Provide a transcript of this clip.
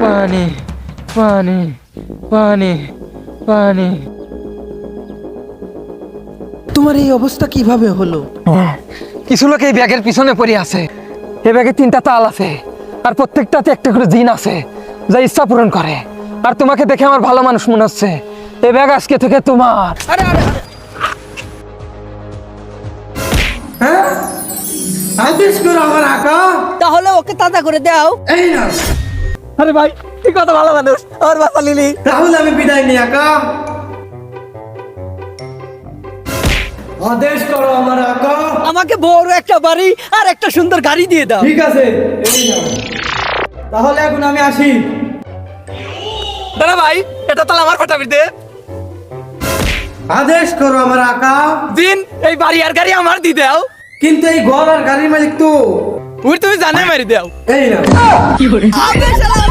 পানি পানি পানি পানি। তোমার এই অবস্থা কিভাবে হলো? কিছু লোক এই ব্যাগের পিছনে পড়ে আছে। এই ব্যাগে 3টা তাল আছে, আর প্রত্যেকটাতে একটা করে জিন আছে যা ইচ্ছা পূরণ করে। আর তোমাকে দেখে আমার ভালো মানুষ মনে হচ্ছে। এই ব্যাগ আজকে থেকে তোমার। আরে আরে আরে, হ্যাঁ, আদেশ করো আমার আকা। তাহলে ওকে তাজা করে দাও। এই না আরে ভাই, তুই কত ভালো মানুষ, আমার বাসা লিলি। রাহুল, আমি বিদায় নি আকা। আদেশ করো আমার আকা। আমাকে বড় একটা বাড়ি আর একটা সুন্দর গাড়ি দিয়ে দাও। ঠিক আছে, এই নাও। তাহলে এখন আমি আসি। দাঁড়া ভাই, এটা তাহলে আমার ফাটাবিতে আদেশ করো আমার আকা। দিন। এই বাড়ি আর গাড়ি আমার দিয়ে দাও। কিন্তু এই ঘর আর গাড়ির মালিক তো ওই তুমি জানে মারি দাও। এই না। আবে শালা